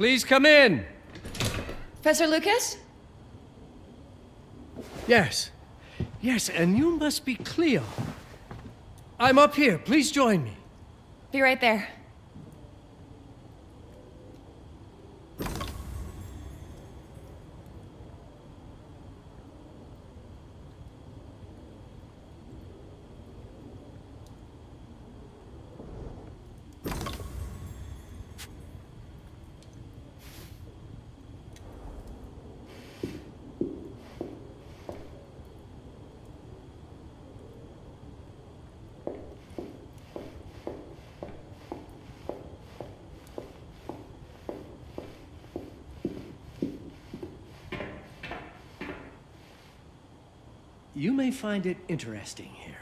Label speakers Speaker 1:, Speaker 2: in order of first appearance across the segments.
Speaker 1: Please come in.
Speaker 2: Professor Lucas?
Speaker 1: Yes. Yes, and you must be Cleo. I'm up here. Please join me.
Speaker 2: Be right there.
Speaker 1: You may find it interesting here.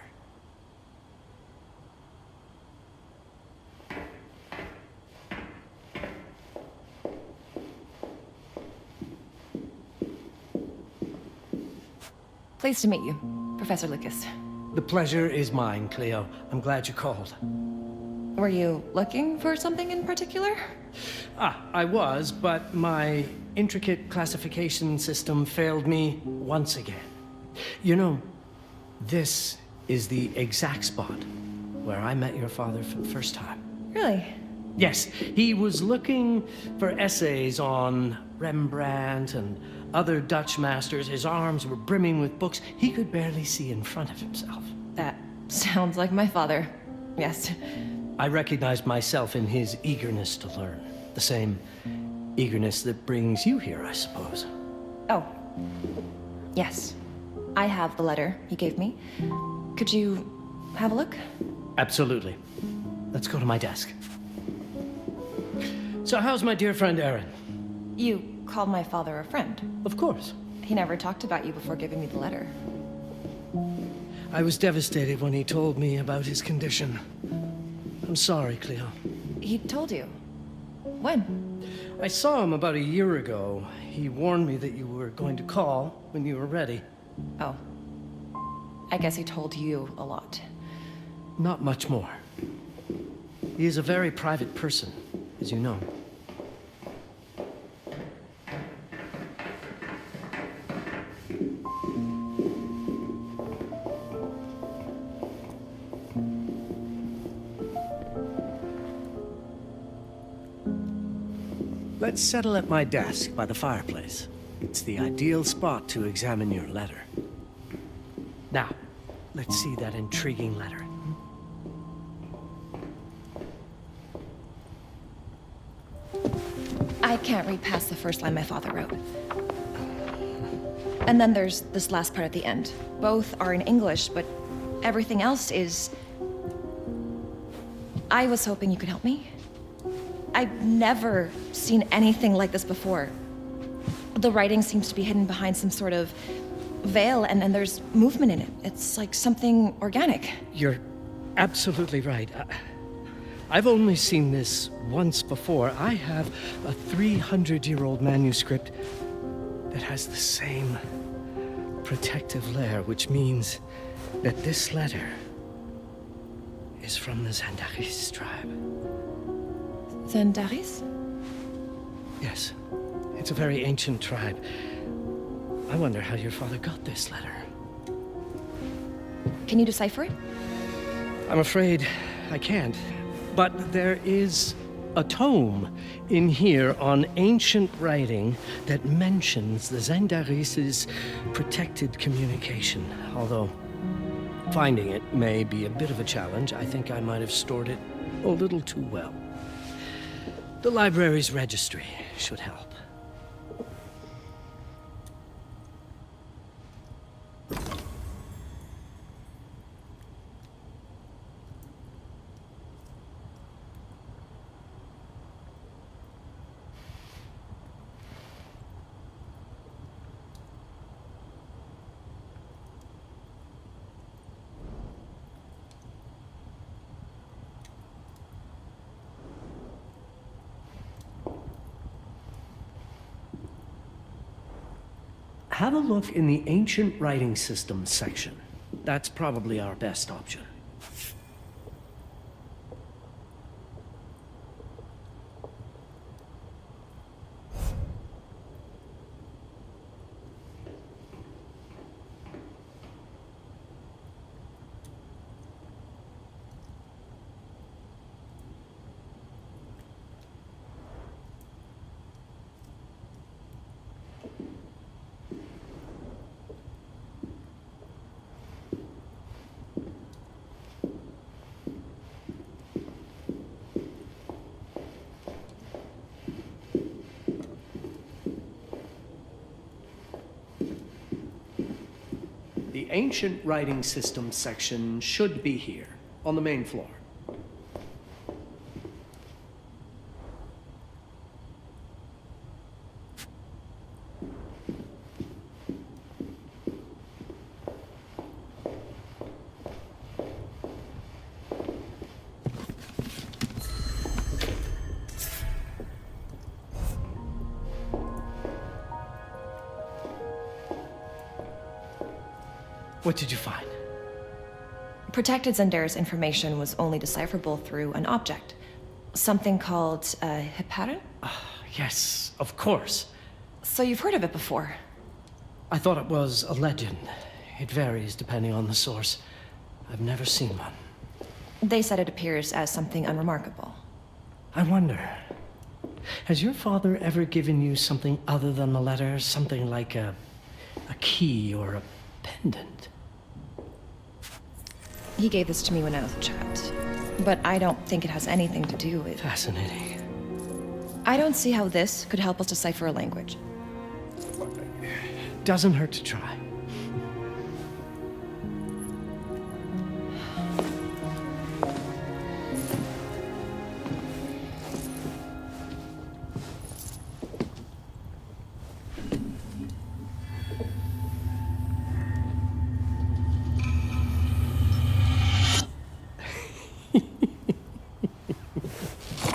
Speaker 2: Pleased to meet you, Professor Lucas.
Speaker 1: The pleasure is mine, Cleo. I'm glad you called.
Speaker 2: Were you looking for something in particular?
Speaker 1: I was, but my intricate classification system failed me once again. You know, this is the exact spot where I met your father for the first time.
Speaker 2: Really?
Speaker 1: Yes, he was looking for essays on Rembrandt and other Dutch masters. His arms were brimming with books. He could barely see in front of himself.
Speaker 2: That sounds like my father. Yes.
Speaker 1: I recognized myself in his eagerness to learn. The same eagerness that brings you here, I suppose.
Speaker 2: Oh. Yes. I have the letter he gave me. Could you have a look?
Speaker 1: Absolutely. Let's go to my desk. So how's my dear friend Aaron?
Speaker 2: You called my father a friend.
Speaker 1: Of course.
Speaker 2: He never talked about you before giving me the letter.
Speaker 1: I was devastated when he told me about his condition. I'm sorry, Cleo.
Speaker 2: He told you? When?
Speaker 1: I saw him about a year ago. He warned me that you were going to call when you were ready.
Speaker 2: Oh. I guess he told you a lot.
Speaker 1: Not much more. He is a very private person, as you know. Let's settle at my desk by the fireplace. It's the ideal spot to examine your letter. Now, let's see that intriguing letter.
Speaker 2: I can't read past the first line my father wrote. And then there's this last part at the end. Both are in English, but everything else is... I was hoping you could help me. I've never seen anything like this before. The writing seems to be hidden behind some sort of veil, and there's movement in it. It's like something organic.
Speaker 1: You're absolutely right. I've only seen this once before. I have a 300-year-old manuscript that has the same protective layer, which means that this letter is from the Zandaris tribe.
Speaker 2: Zandaris?
Speaker 1: Yes. It's a very ancient tribe. I wonder how your father got this letter.
Speaker 2: Can you decipher it?
Speaker 1: I'm afraid I can't. But there is a tome in here on ancient writing that mentions the Zandaris' protected communication. Although finding it may be a bit of a challenge, I think I might have stored it a little too well. The library's registry should help. Have a look in the ancient writing systems section. That's probably our best option. The ancient writing system section should be here, on the main floor. What did you find?
Speaker 2: Protected Zendare's information was only decipherable through an object. Something called a heparin?
Speaker 1: Yes, of course.
Speaker 2: So you've heard of it before?
Speaker 1: I thought it was a legend. It varies depending on the source. I've never seen one.
Speaker 2: They said it appears as something unremarkable.
Speaker 1: I wonder, has your father ever given you something other than a letter? Something like a key or a pendant?
Speaker 2: He gave this to me when I was a child. But I don't think it has anything to do with...
Speaker 1: Fascinating.
Speaker 2: I don't see how this could help us decipher a language.
Speaker 1: Doesn't hurt to try.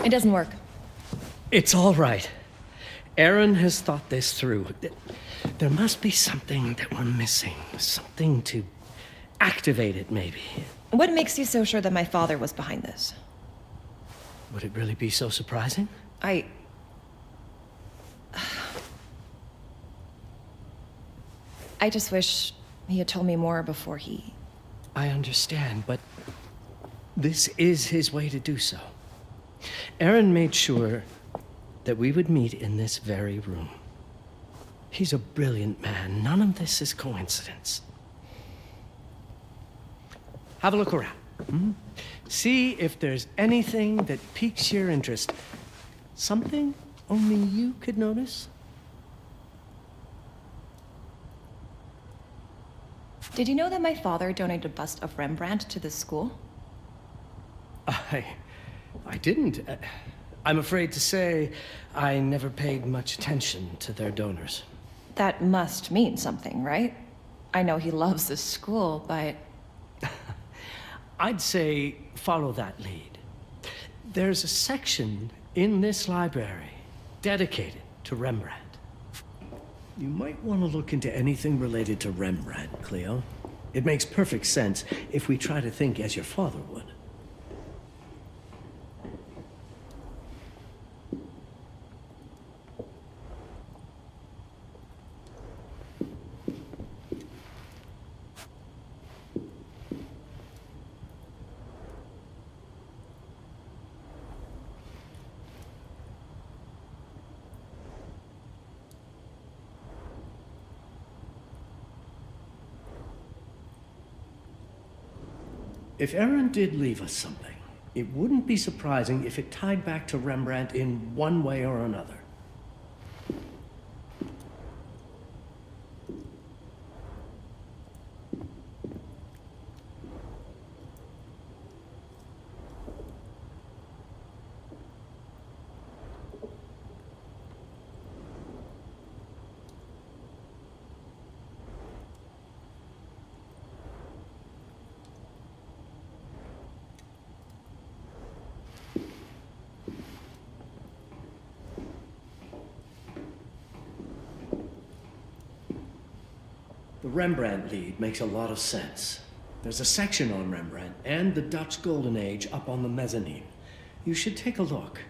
Speaker 2: It doesn't work.
Speaker 1: It's all right. Aaron has thought this through. There must be something that we're missing. Something to activate it, maybe.
Speaker 2: What makes you so sure that my father was behind this?
Speaker 1: Would it really be so surprising?
Speaker 2: I just wish he had told me more before he...
Speaker 1: I understand, but this is his way to do so. Aaron made sure that we would meet in this very room. He's a brilliant man. None of this is coincidence. Have a look around. See if there's anything that piques your interest. Something only you could notice.
Speaker 2: Did you know that my father donated a bust of Rembrandt to this school?
Speaker 1: I didn't. I'm afraid to say I never paid much attention to their donors.
Speaker 2: That must mean something, right? I know he loves this school, but...
Speaker 1: I'd say follow that lead. There's a section in this library dedicated to Rembrandt. You might want to look into anything related to Rembrandt, Cleo. It makes perfect sense if we try to think as your father would. If Aaron did leave us something, it wouldn't be surprising if it tied back to Rembrandt in one way or another. The Rembrandt lead makes a lot of sense. There's a section on Rembrandt and the Dutch Golden Age up on the mezzanine. You should take a look.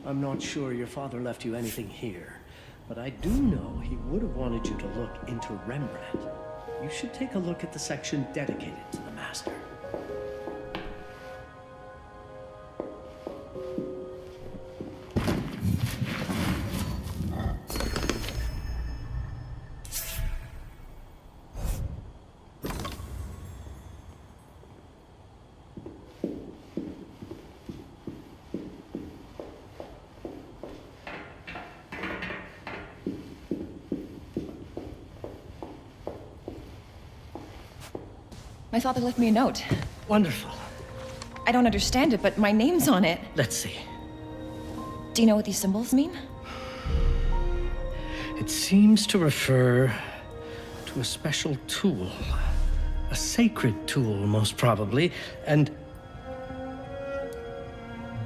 Speaker 1: I'm not sure your father left you anything here, but I do know he would have wanted you to look into Rembrandt. You should take a look at the section dedicated to the master.
Speaker 2: My father left me a note.
Speaker 1: Wonderful.
Speaker 2: I don't understand it, but my name's on it.
Speaker 1: Let's see.
Speaker 2: Do you know what these symbols mean?
Speaker 1: It seems to refer to a special tool. A sacred tool, most probably, and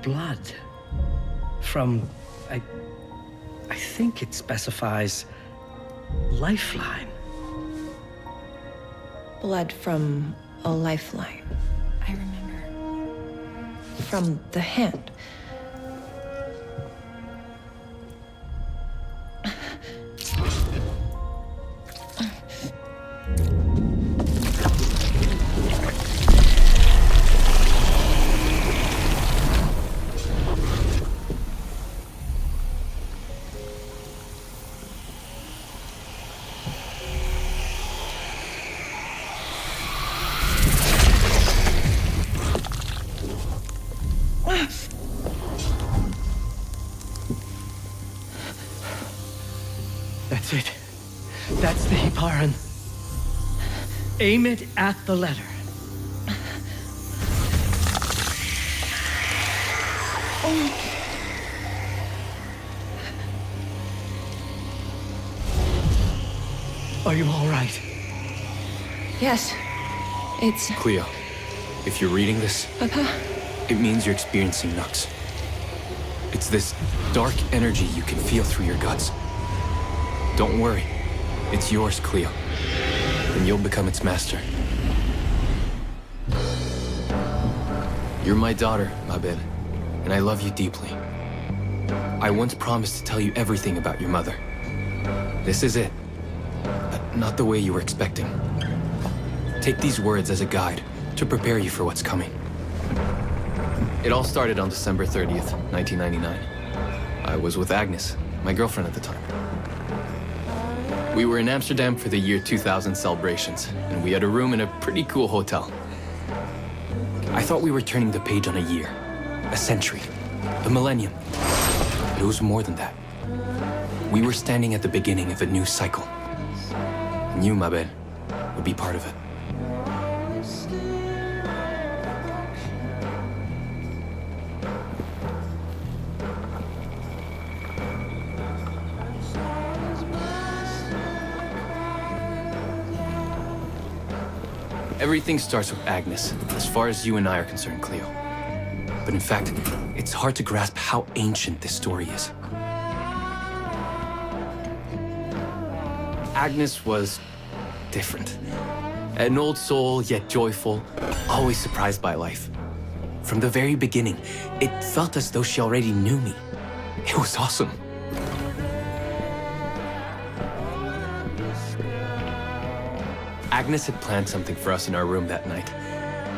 Speaker 1: blood from, I think it specifies lifeline.
Speaker 2: Blood from a lifeline. I remember. From the hand.
Speaker 1: That's it. That's the Hiparan. Aim it at the letter. Are you all right?
Speaker 2: Yes. It's...
Speaker 3: Cleo, if you're reading this,
Speaker 2: Papa?
Speaker 3: it means you're experiencing Nux. It's this dark energy you can feel through your guts. Don't worry. It's yours, Cleo. And you'll become its master. You're my daughter, Mabel, and I love you deeply. I once promised to tell you everything about your mother. This is it, but not the way you were expecting. Take these words as a guide to prepare you for what's coming. It all started on December 30th, 1999. I was with Agnes, my girlfriend at the time. We were in Amsterdam for the year 2000 celebrations, and we had a room in a pretty cool hotel. I thought we were turning the page on a year, a century, a millennium. But it was more than that. We were standing at the beginning of a new cycle. And you, Mabel, would be part of it. Everything starts with Agnes, as far as you and I are concerned, Cleo. But in fact, it's hard to grasp how ancient this story is. Agnes was different. An old soul, yet joyful, always surprised by life. From the very beginning, it felt as though she already knew me. It was awesome. Agnes had planned something for us in our room that night.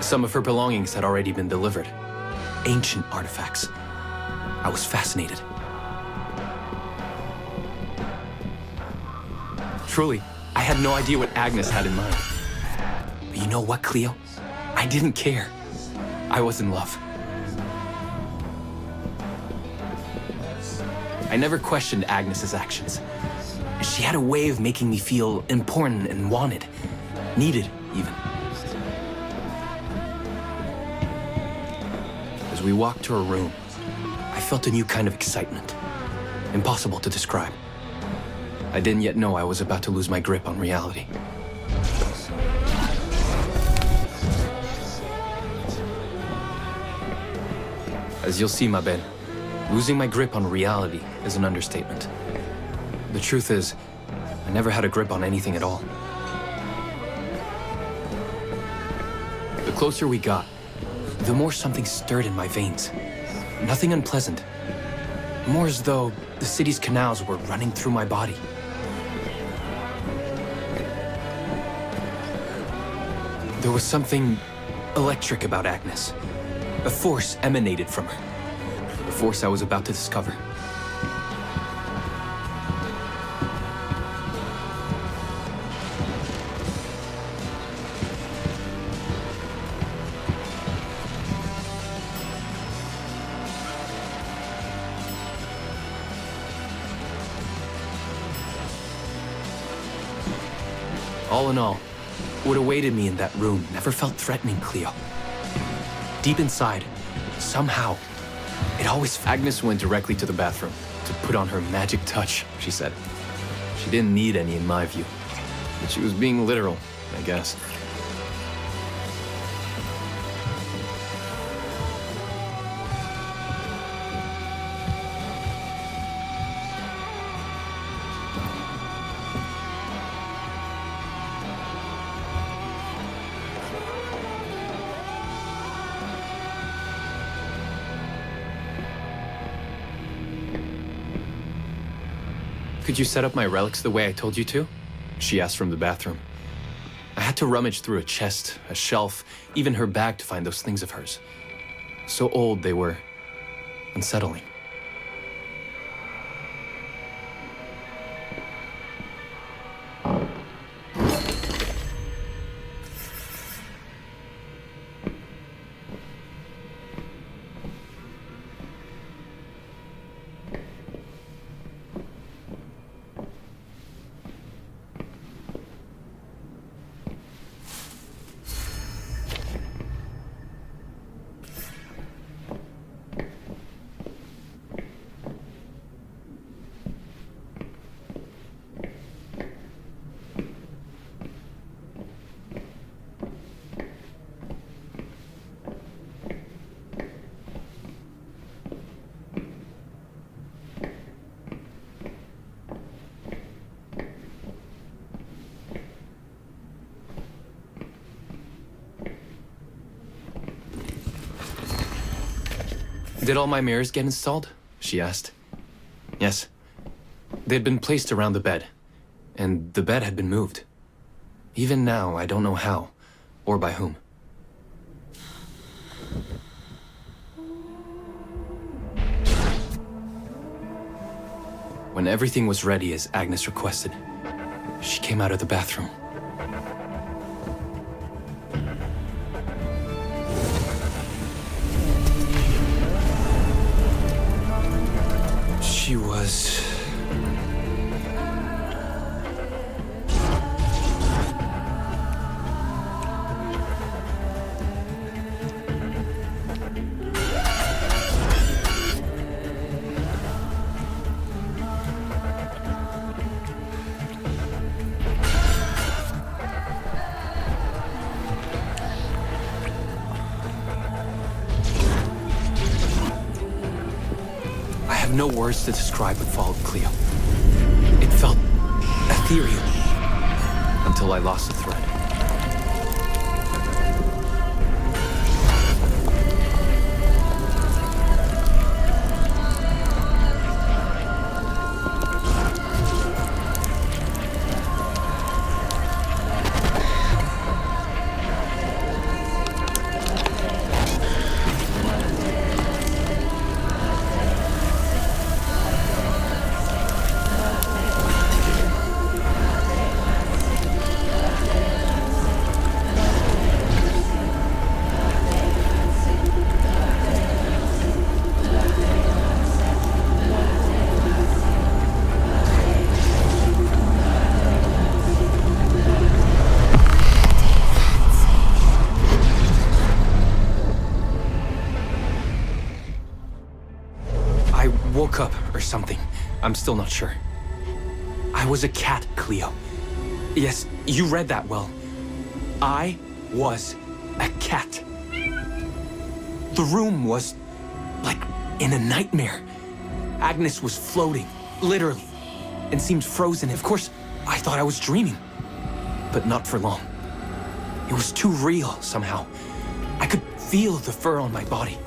Speaker 3: Some of her belongings had already been delivered. Ancient artifacts. I was fascinated. Truly, I had no idea what Agnes had in mind. But you know what, Cleo? I didn't care. I was in love. I never questioned Agnes's actions. She had a way of making me feel important and wanted. Needed, even. As we walked to her room, I felt a new kind of excitement. Impossible to describe. I didn't yet know I was about to lose my grip on reality. As you'll see, Mabel, losing my grip on reality is an understatement. The truth is, I never had a grip on anything at all. The closer we got, the more something stirred in my veins. Nothing unpleasant. More as though the city's canals were running through my body. There was something electric about Agnes. A force emanated from her. A force I was about to discover. All in all, what awaited me in that room never felt threatening, Cleo. Deep inside, somehow, it always... Agnes went directly to the bathroom to put on her magic touch, she said. She didn't need any in my view, but she was being literal, I guess. Could you set up my relics the way I told you to? She asked from the bathroom. I had to rummage through a chest, a shelf, even her bag to find those things of hers. So old they were unsettling. Did all my mirrors get installed? She asked. Yes. They had been placed around the bed, and the bed had been moved. Even now, I don't know how, or by whom. When everything was ready as Agnes requested, she came out of the bathroom. She was... no words to describe what followed, Cleo. It felt ethereal until I lost the thread. Woke up or something. I'm still not sure. I was a cat, Cleo. Yes, you read that well. I was a cat. The room was like in a nightmare. Agnes was floating, literally, and seemed frozen. Of course, I thought I was dreaming, but not for long. It was too real somehow. I could feel the fur on my body.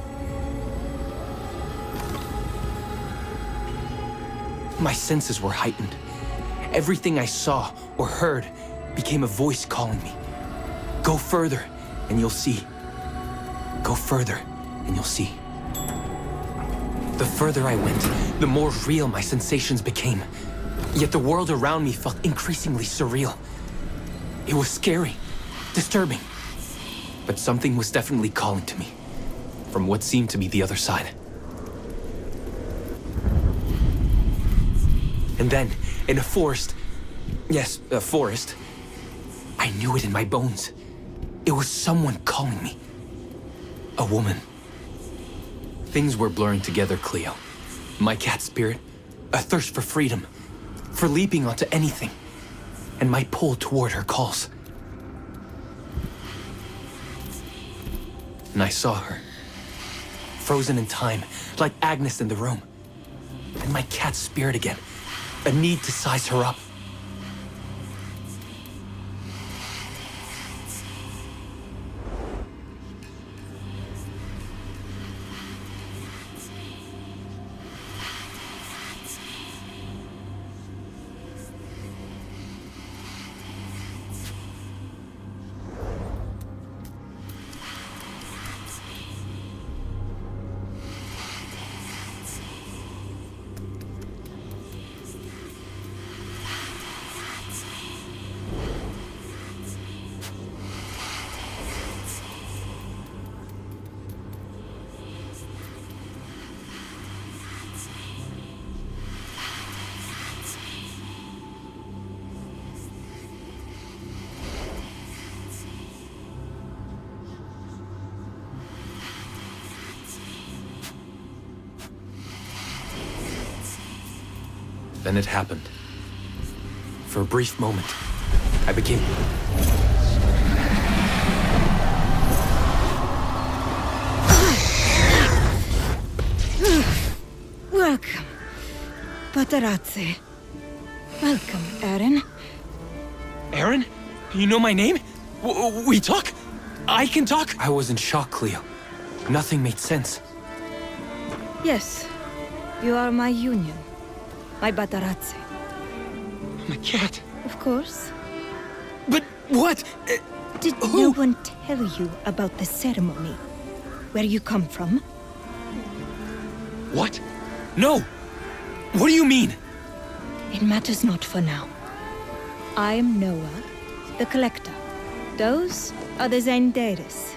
Speaker 3: My senses were heightened. Everything I saw or heard became a voice calling me. Go further, and you'll see. Go further, and you'll see. The further I went, the more real my sensations became. Yet the world around me felt increasingly surreal. It was scary, disturbing. But something was definitely calling to me, from what seemed to be the other side. And then, in a forest, yes, a forest, I knew it in my bones. It was someone calling me. A woman. Things were blurring together, Cleo. My cat spirit, a thirst for freedom, for leaping onto anything, and my pull toward her calls. And I saw her, frozen in time, like Agnes in the room. And my cat spirit again, a need to size her up. Then it happened. For a brief moment, I became...
Speaker 4: Welcome, Paparazzi. Welcome, Aaron.
Speaker 3: Aaron? You know my name? We talk? I can talk? I was in shock, Cleo. Nothing made sense.
Speaker 4: Yes, you are my union. My Paparazzi.
Speaker 3: My cat.
Speaker 4: Of course.
Speaker 3: But what?
Speaker 4: Did no one tell you about the ceremony? Where you come from?
Speaker 3: What? No! What do you mean?
Speaker 4: It matters not for now. I'm Noah, the Collector. Those are the Zendaris.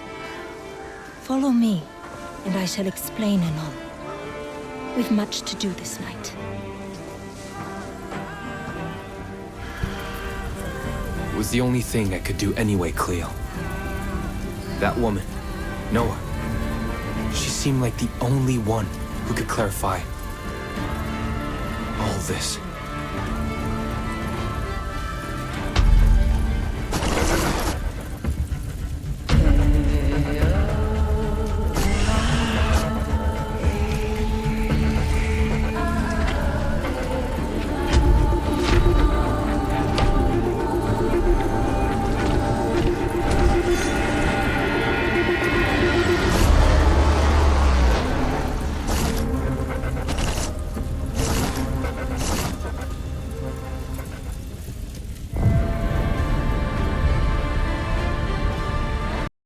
Speaker 4: Follow me, and I shall explain anon. We've much to do this night.
Speaker 3: It was the only thing I could do anyway, Cleo. That woman, Noah, she seemed like the only one who could clarify all this.